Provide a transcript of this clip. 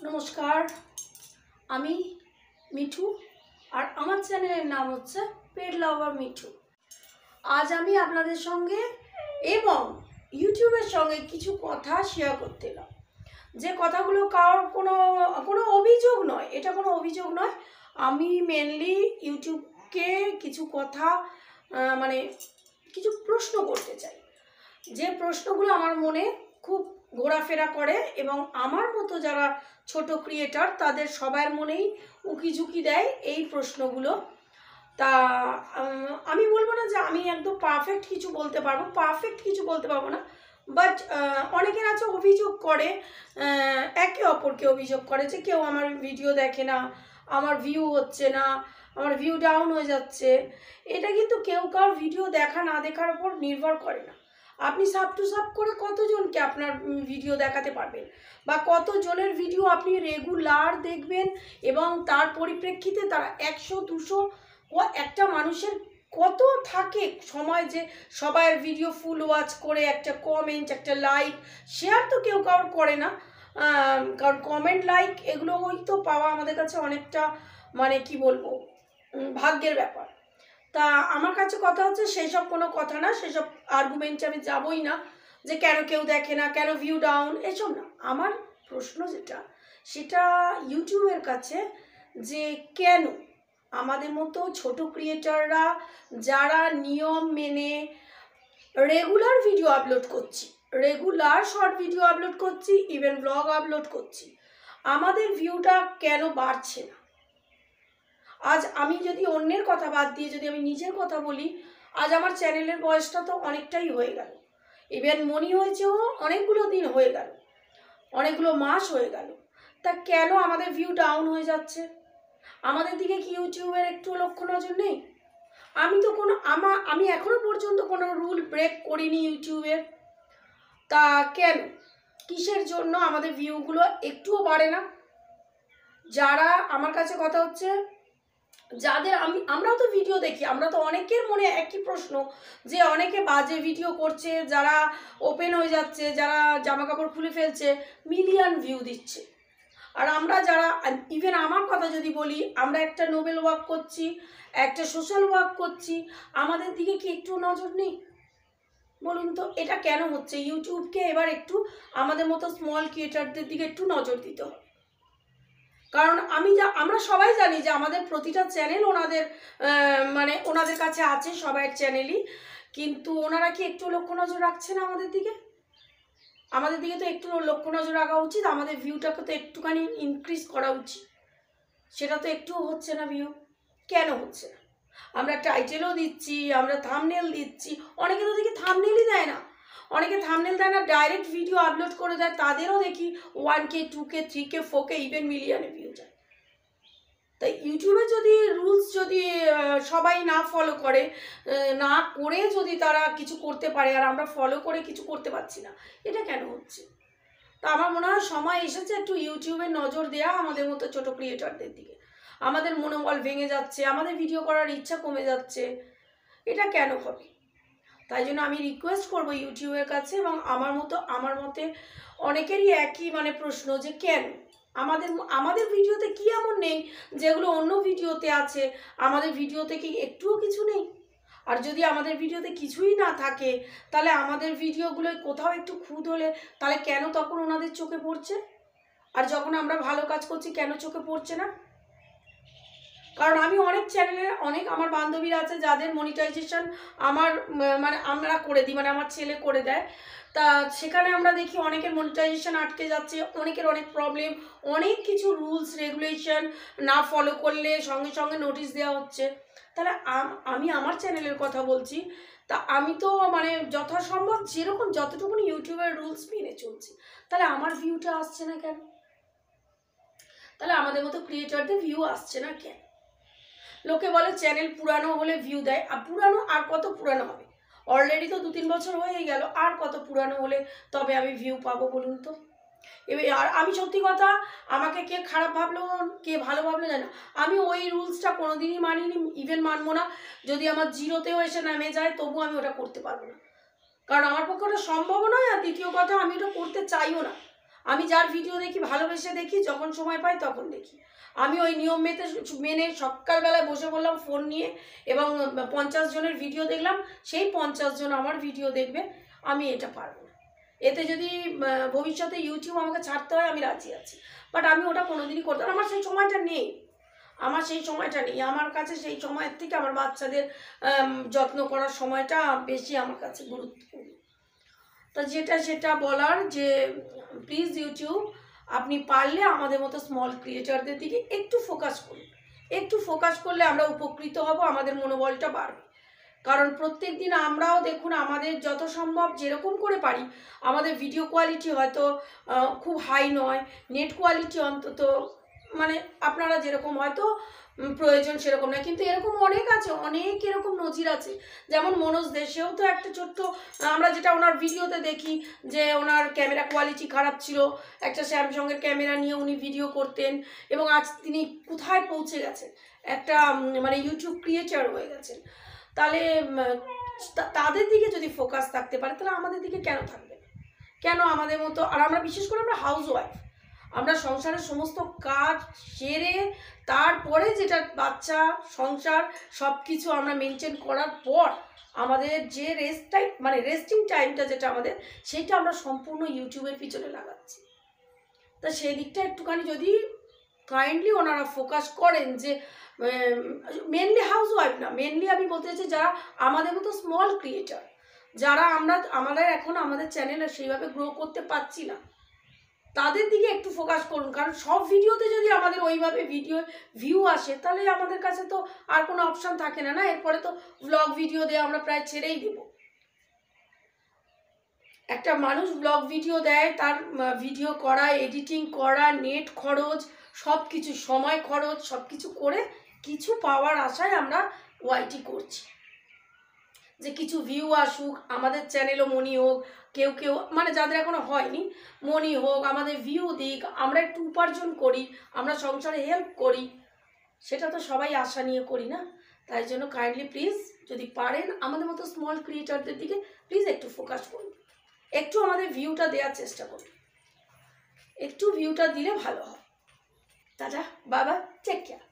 নমস্কার, আমি মিঠু আর আমার চ্যানেলের নাম হচ্ছে পেট লাভার মিঠু। আজ আমি আপনাদের সঙ্গে এবং ইউটিউবের সঙ্গে কিছু কথা শেয়ার করতে এলাম। যে কথাগুলো কারোর কোনো অভিযোগ নয়, এটা কোনো অভিযোগ নয়। আমি মেনলি ইউটিউবকে কিছু কথা মানে কিছু প্রশ্ন করতে চাই, যে প্রশ্নগুলো আমার মনে খুব ঘোরাফেরা করে এবং আমার মতো যারা ছোট ক্রিয়েটর তাদের সবার মনেই উকিঝুঁকি দেয় এই প্রশ্নগুলো। তা আমি বলবো না যে আমি একদম পারফেক্ট কিছু বলতে পারবো না, বাট অনেকের আছে অভিযোগ করে, একে অপরকে অভিযোগ করে যে কেউ আমার ভিডিও দেখে না, আমার ভিউ হচ্ছে না, আমার ভিউ ডাউন হয়ে যাচ্ছে। এটা কিন্তু কেউ কারোর ভিডিও দেখা না দেখার উপর নির্ভর করে না। আপনি সাব টু সাব করে কতজনকে আপনার ভিডিও দেখাতে পারবেন, বা কতজনের ভিডিও আপনি রেগুলার দেখবেন এবং তার পরিপ্রেক্ষিতে তারা 100-200 ও একটা মানুষের কত থাকে সময় যে সবার ভিডিও ফুল ওয়াচ করে একটা কমেন্ট, একটা লাইক, শেয়ার তো কেউ কারোর করে না। কারণ কমেন্ট লাইক এগুলো হয়তো পাওয়া আমাদের কাছে অনেকটা মানে কি বলবো ভাগ্যের ব্যাপার। তা আমার কাছে কথা হচ্ছে সেই সব কোনো কথা না, সেসব আর্গুমেন্টে আমি যাবই না যে কেন কেউ দেখে না, কেন ভিউ ডাউন, এসব না। আমার প্রশ্ন যেটা, সেটা ইউটিউবের কাছে যে কেন আমাদের মতো ছোট ক্রিয়েটাররা যারা নিয়ম মেনে রেগুলার ভিডিও আপলোড করছি, রেগুলার শর্ট ভিডিও আপলোড করছি, ইভেন ব্লগ আপলোড করছি, আমাদের ভিউটা কেন বাড়ছে না? আজ আমি যদি অন্যের কথা বাদ দিয়ে যদি আমি নিজের কথা বলি, আজ আমার চ্যানেলের বয়সটা তো অনেকটাই হয়ে গেল, ইভেন মনি হয়েছেও অনেকগুলো দিন হয়ে গেল, অনেকগুলো মাস হয়ে গেল। তা কেন আমাদের ভিউ ডাউন হয়ে যাচ্ছে? আমাদের দিকে কি ইউটিউবের একটু লক্ষ্য নজর নেই? আমি এখনো পর্যন্ত কোনো রুল ব্রেক করিনি ইউটিউবের। তা কেন, কিসের জন্য আমাদের ভিউগুলো একটুও বাড়ে না? যারা আমার কাছে কথা হচ্ছে, যাদের আমরাও তো ভিডিও দেখি, আমরা তো অনেকের মনে একই প্রশ্ন যে অনেকে বাজে ভিডিও করছে, যারা ওপেন হয়ে যাচ্ছে, যারা জামা কাপড় খুলে ফেলছে, মিলিয়ন ভিউ দিচ্ছে। আর আমরা যারা, ইভেন আমার কথা যদি বলি, আমরা একটা নোবেল ওয়ার্ক করছি, একটা সোশ্যাল ওয়ার্ক করছি, আমাদের দিকে কি একটু নজর নেই? বলুন তো এটা কেন হচ্ছে? ইউটিউবকে এবার একটু আমাদের মতো স্মল ক্রিয়েটারদের দিকে একটু নজর দিতে হবে। কারণ আমরা সবাই জানি যে আমাদের প্রতিটা চ্যানেল ওনাদের কাছে আছে, সবার চ্যানেলই, কিন্তু ওনারা কি একটু লক্ষ্য নজর রাখছে না আমাদের দিকে? আমাদের দিকে তো একটু লক্ষ্য নজর রাখা উচিত, আমাদের ভিউটাকে তো একটুখানি ইনক্রিজ করা উচিত। সেটা তো একটুও হচ্ছে না। ভিউ কেন হচ্ছে না? আমরা টাইটেলও দিচ্ছি, আমরা থাম্বনেল দিচ্ছি, অনেকে তো দেখি থাম্বনেলই দেয় না, অনেকে থাম্বনেল দেয় না, ডাইরেক্ট ভিডিও আপলোড করে দেয়, তাদেরও দেখি 1K 2K 3K 4K even মিলিয়নে view যায়। তাই ইউটিউবে যদি রুলস যদি সবাই না ফলো করে, না করে যদি তারা কিছু করতে পারে, আর আমরা ফলো করে কিছু করতে পারছি না, এটা কেন হচ্ছে? তা আমার মনে হয় সময় এসেছে একটু ইউটিউবে নজর দেওয়া আমাদের মতো ছোটো ক্রিয়েটরদের দিকে। আমাদের মনোবল ভেঙে যাচ্ছে, আমাদের ভিডিও করার ইচ্ছা কমে যাচ্ছে, এটা কেন হবে? তাই জন্য আমি রিকোয়েস্ট করব ইউটিউবের কাছে, এবং আমার মতে অনেকেরই একই প্রশ্ন যে কেন আমাদের ভিডিওতে কি এমন নেই যেগুলো অন্য ভিডিওতে আছে? আমাদের ভিডিওতে কি একটুও কিছু নেই? আর যদি আমাদের ভিডিওতে কিছুই না থাকে, তাহলে আমাদের ভিডিওগুলোয় কোথাও একটু খুঁত হলে তাহলে কেন তখন ওনাদের চোখে পড়ছে? আর যখন আমরা ভালো কাজ করছি কেন চোখে পড়ছে না? কারণ আমি অনেক চ্যানেলের অনেক আমার বান্ধবীরা আছে যাদের মনিটাইজেশন আমরা করে দিই, আমার ছেলে করে দেয়। তা সেখানে আমরা দেখি অনেকের মনিটাইজেশন আটকে যাচ্ছে, অনেকের অনেক প্রবলেম, অনেক কিছু রুলস রেগুলেশন না ফলো করলে সঙ্গে সঙ্গে নোটিশ দেওয়া হচ্ছে। তাহলে আমি আমার চ্যানেলের কথা বলছি, তা আমি তো যথাসম্ভব যতটুকুনি ইউটিউবের রুলস মেনে চলছি, তাহলে আমার ভিউটা আসছে না কেন? তাহলে আমাদের মতো ক্রিয়েটরদের ভিউ আসছে না কেন? লোকে বলে চ্যানেল পুরানো হলে ভিউ দেয়, আর পুরানো আর কত পুরানো হবে? অলরেডি তো 2-3 বছর হয়ে গেল, আর কত পুরানো হলে তবে আমি ভিউ পাবো বলুন তো? আর আমি সত্যি কথা, আমাকে কে খারাপ ভাবলো কে ভালো ভাবলো জানো, আমি ওই রুলসটা কোনোদিনই মানিনি, ইভেন মানবো না। যদি আমার জিরোতেও এসে নেমে যায় তবু আমি ওটা করতে পারবো না, কারণ আমার পক্ষে ওটা সম্ভব নয়। আর দ্বিতীয় কথা, আমি ওটা করতে চাইও না। আমি যার ভিডিও দেখি ভালোবেসে দেখি, যখন সময় পাই তখন দেখি। আমি ওই নিয়ম মেনে সকালবেলায় বসে পড়লাম ফোন নিয়ে এবং 50 জনের ভিডিও দেখলাম, সেই 50 জন আমার ভিডিও দেখবে, আমি এটা পারবো না। এতে যদি ভবিষ্যতে ইউটিউব আমাকে ছাড়তে হয় আমি রাজি আছি, বাট আমি ওটা কোনোদিনই করতে, আমার সেই সময়টা নেই। আমার কাছে সেই সময়ের থেকে আমার বাচ্চাদের যত্ন করার সময়টা বেশি আমার কাছে গুরুত্বপূর্ণ। তো সেটা বলার যে প্লিজ ইউটিউব, আপনি পারলে আমাদের মতো স্মল ক্রিয়েটারদের দিকে একটু ফোকাস করুন। একটু ফোকাস করলে আমরা উপকৃত হব, আমাদের মনোবলটা বাড়বে। কারণ প্রত্যেক দিন আমরাও দেখুন, আমাদের যত সম্ভব যেরকম করে পারি, আমাদের ভিডিও কোয়ালিটি হয়তো খুব হাই নয়, নেট কোয়ালিটি অন্তত মানে আপনারা যেরকম হয়তো প্রয়োজন সেরকম নয়, কিন্তু এরকম অনেক আছে, অনেক এরকম নজির আছে। যেমন মনোজ দে, সেও তো একটা ছোট্ট, আমরা যেটা ওনার ভিডিওতে দেখি যে ওনার ক্যামেরা কোয়ালিটি খারাপ ছিল, একটা স্যামসাংয়ের ক্যামেরা নিয়ে উনি ভিডিও করতেন এবং আজ তিনি কোথায় পৌঁছে গেছেন, একটা মানে ইউটিউব ক্রিয়েটার হয়ে গেছেন। তাহলে তাদের দিকে যদি ফোকাস থাকতে পারে, তাহলে আমাদের দিকে কেন থাকবে না? কেন আমাদের মতো, আর আমরা বিশেষ করে আমরা হাউস ওয়াইফ, আমরা সংসারের সমস্ত কাজ সেরে তারপরে যেটা বাচ্চা সংসার সব কিছু আমরা মেনটেন করার পর আমাদের যে রেস্ট টাইম, মানে রেস্টিং টাইমটা যেটা আমাদের, সেটা আমরা সম্পূর্ণ ইউটিউবের পিছনে লাগাচ্ছি। তা সেই দিকটা একটুখানি যদি কাইন্ডলি ওনারা ফোকাস করেন, যে মেনলি হাউস ওয়াইফ না, মেনলি আমি বলতে চাইছি যারা আমাদের মতো স্মল ক্রিয়েটার, যারা আমাদের এখন আমাদের চ্যানেলে সেইভাবে গ্রো করতে পারছি না, তাদের দিকে একটু ফোকাস করুন। কারণ সব ভিডিওতে যদি আমাদের ওইভাবে ভিউ আসে, তাহলে আমাদের কাছে তো আর কোনো অপশান থাকে না। এরপরে তো ব্লগ ভিডিও দেওয়া আমরা প্রায় ছেড়েই দেব। একটা মানুষ ব্লগ ভিডিও দেয়, তার ভিডিও করা, এডিটিং করা, নেট খরচ, সব কিছু, সময় খরচ, সব কিছু করে কিছু পাওয়ার আশায় আমরা ওয়াইটি করছি, যে কিছু ভিউ আসুক, আমাদের চ্যানেলও মনি হোক, কেউ মানে যাদের এখনো হয়নি মনি হোক, আমাদের ভিউ দিক, আমরা একটু উপার্জন করি, আমরা সংসারে হেল্প করি, সেটা তো সবাই আশা নিয়ে করি না। তাই জন্য কাইন্ডলি প্লিজ যদি পারেন আমাদের মতো স্মল ক্রিয়েটারদের দিকে প্লিজ একটু ফোকাস করুন, একটু আমাদের ভিউটা দেওয়ার চেষ্টা করুন, একটু ভিউটা দিলে ভালো হয়। টাটা, বাবা, টেক কেয়ার।